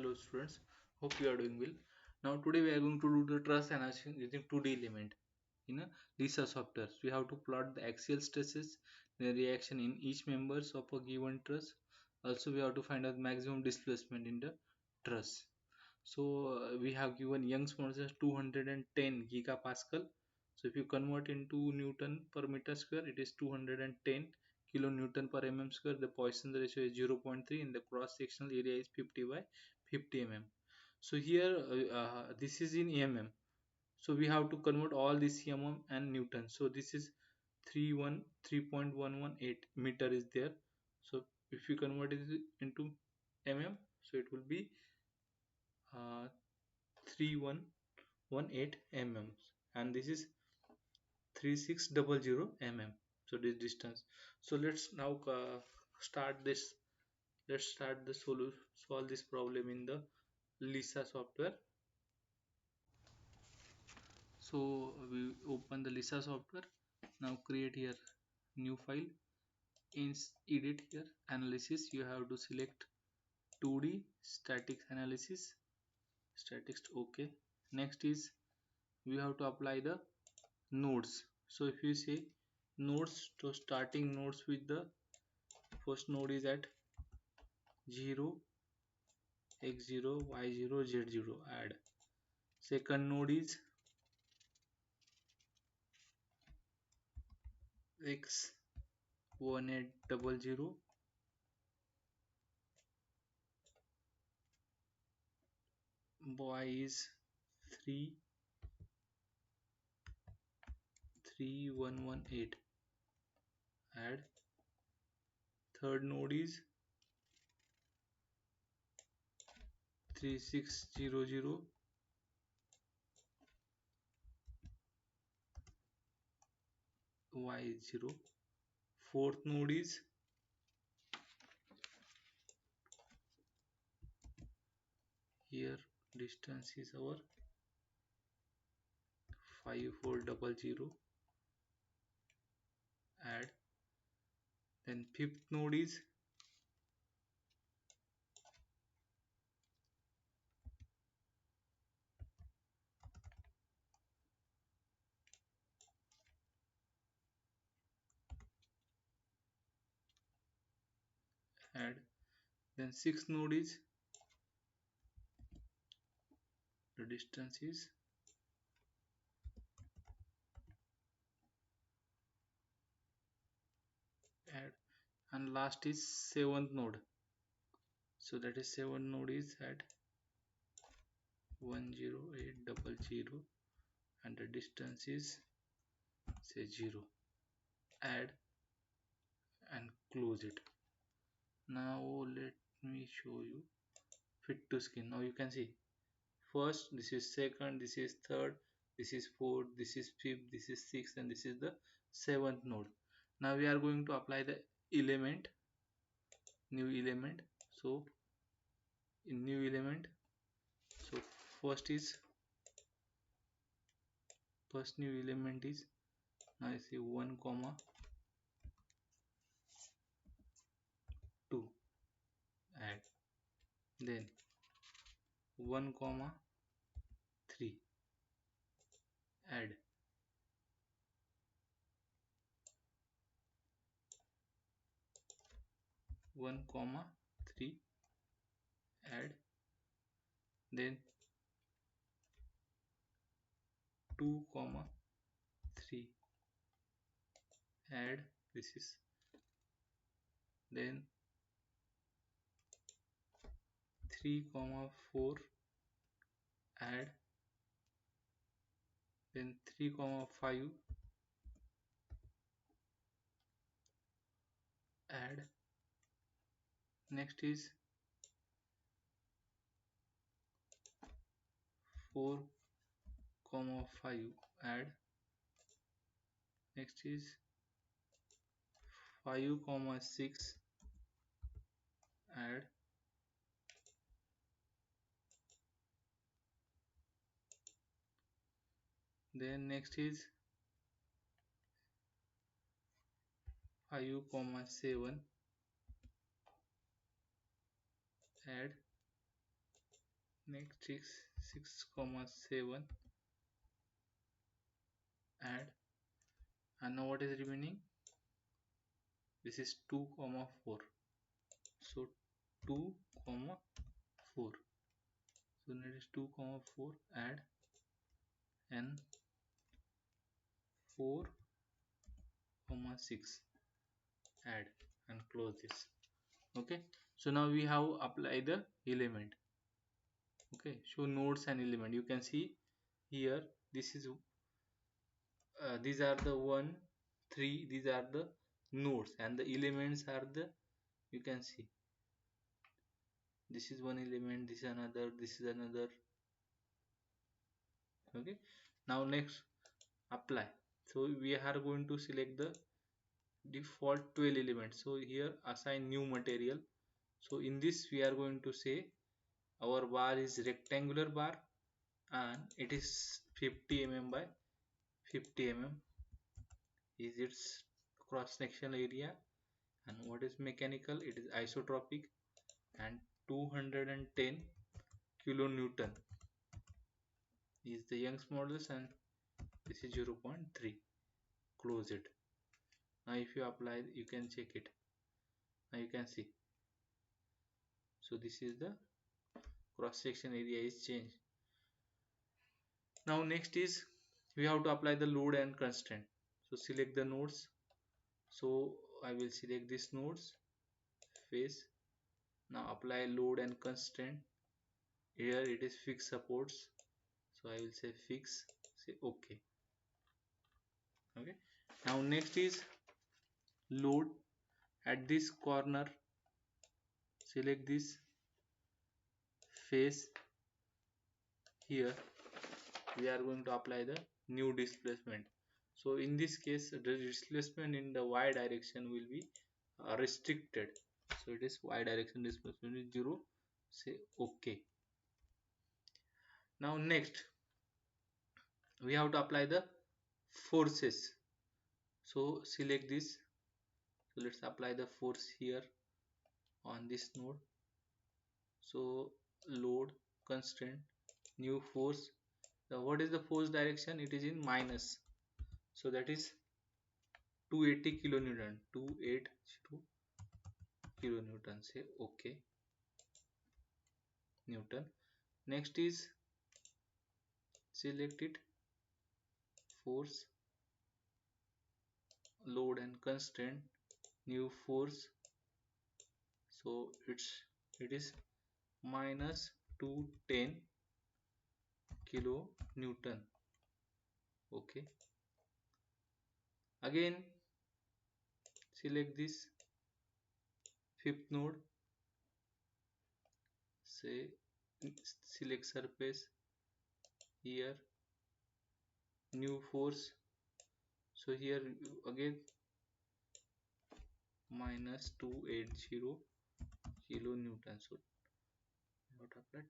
Hello students, hope you are doing well. Now today we are going to do the truss analysis using 2D element in a Lisa software. So we have to plot the axial stresses, the reaction in each members of a given truss. Also we have to find out maximum displacement in the truss. So we have given Young's modulus as 210 gigapascal. So if you convert into Newton per meter square, it is 210 kilonewton per mm square. The Poisson ratio is 0.3 and the cross sectional area is 50 by 50 mm. So here this is in mm. So we have to convert all this mm and Newton. So this is 3.118 meter is there. So if you convert it into mm, so it will be uh, 3118 mm, and this is 3600 mm. So this distance. So let's now start this. Let's start the solve this problem in the Lisa software. So we open the Lisa software. Now create here new file. In edit here analysis, you have to select 2D static analysis. Statics, okay. Next is we have to apply the nodes. So if you say nodes, to starting nodes with the first node is at 0, x0, y0, z0, add. Second node is x1800, y is 33118, add. Third node is 3600, y0. Fourth node is here, distance is our 5400, add. Then fifth node is add. Then sixth node is the distance is add, and last is seventh node. So that is seventh node is at 10800 and the distance is say 0. Add and close it. Now let me show you fit to skin. Now you can see first, this is second, this is third, this is fourth, this is fifth, this is sixth, and this is the seventh node. Now we are going to apply the element, new element. So in new element, so first new element is, now I say 1 comma 2, add. Then 1 comma 3, add. 1 comma 3, add. Then 2 comma 3, add. This is, then 3 comma 4, add. Then 3 comma 5, add. Next is 4 comma 5, add. Next is 5 comma 6, add. Then next is 5 comma 7, add. Next is 6 comma 7, add, and now what is remaining? This is 2 comma 4. So 2 comma 4. So that is 2 comma 4, add, and 4 comma 6, add, and close this. Okay, so now we have applied the element. Okay, show nodes and element. You can see here, this is these are the 1 3, these are the nodes, and the elements are the, you can see, this is one element, this is another, this is another. Okay, now next, apply. So we are going to select the default 12 elements. So here, assign new material. So in this we are going to say our bar is rectangular bar, and it is 50 mm by 50 mm is its cross sectional area. And what is mechanical? It is isotropic, and 210 kilonewton is the Young's modulus, and this is 0.3. Close it. Now if you apply, you can check it. Now you can see, so this is the cross section area is changed. Now next is, we have to apply the load and constraint. So select the nodes. So I will select this nodes, face. Now apply load and constraint. Here it is fixed supports, so I will say fix, say OK. Okay, now next is load. At this corner, select this face. Here we are going to apply the new displacement. So in this case, the displacement in the y direction will be restricted. So it is y direction displacement is 0. Say OK. Now next, we have to apply the forces. So select this. So let's apply the force here on this node. So load, constraint, new force. Now what is the force direction? It is in minus. So that is 280 kilonewton. 280 kilonewton. Say OK. Newton. Next is, select it, force, load and constraint, new force. So it is minus 210 kilo Newton. Okay, again select this fifth node, say select surface, here new force. So here again minus 280 kilo Newton. So not applied.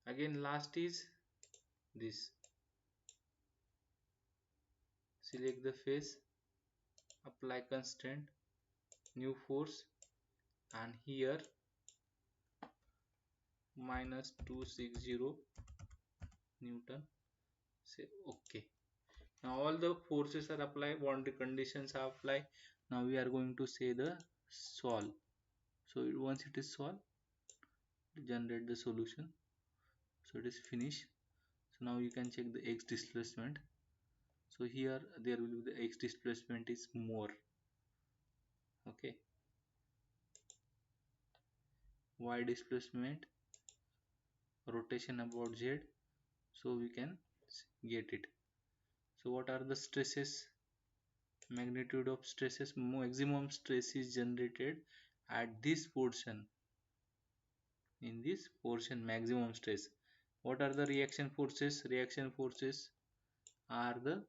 Again last is this, select the face, apply constraint, new force, and here minus 260 Newton. Say OK. Now all the forces are applied, boundary conditions are applied. Now we are going to say the solve. So once it is solved, generate the solution. So it is finished. So now you can check the x displacement. So here there will be the x displacement is more. Okay, y displacement, rotation about z. So we can get it. So what are the stresses? Magnitude of stresses, maximum stress is generated at this portion. In this portion, maximum stress. What are the reaction forces? Reaction forces are the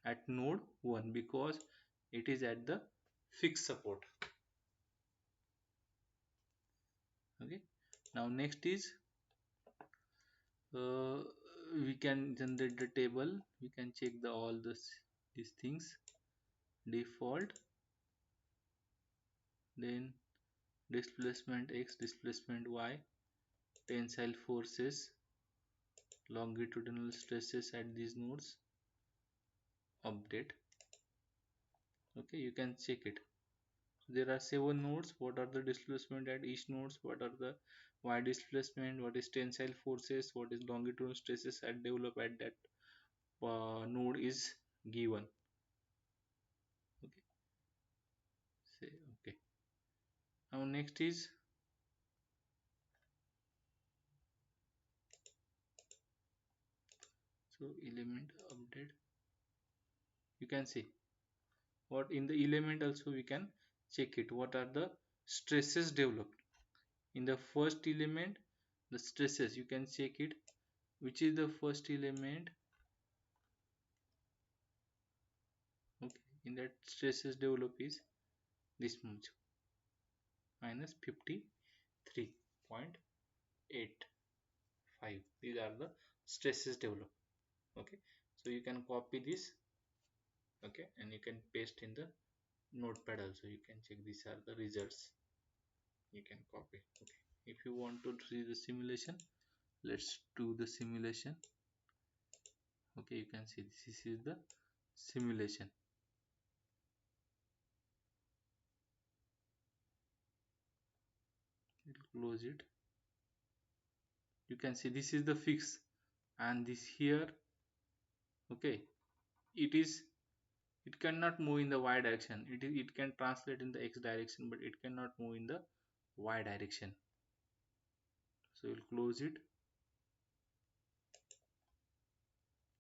at node 1 because it is at the fixed support. Okay, now next is, uh, we can generate the table. We can check the all these things, default, then displacement x, displacement y, tensile forces, longitudinal stresses at these nodes, update. Okay, you can check it. There are 7 nodes. What are the displacement at each nodes? What are the y displacement? What is tensile forces? What is longitudinal stresses at develop at that node is given. Okay, say okay. Now next is so element update. You can see what in the element also we can check it. What are the stresses developed in the first element? The stresses you can check it. Which is the first element? Okay, in that stresses develop is this much minus 53.85. These are the stresses developed. Okay, so you can copy this. Okay, and you can paste in the notepad also. You can check these are the results. You can copy. Okay, if you want to see the simulation, let's do the simulation. Okay, you can see this is the simulation. Close it. You can see this is the fix, and this here. Okay, it is, it cannot move in the y direction. It can translate in the x direction, but it cannot move in the y direction. So we'll close it.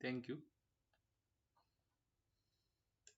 Thank you.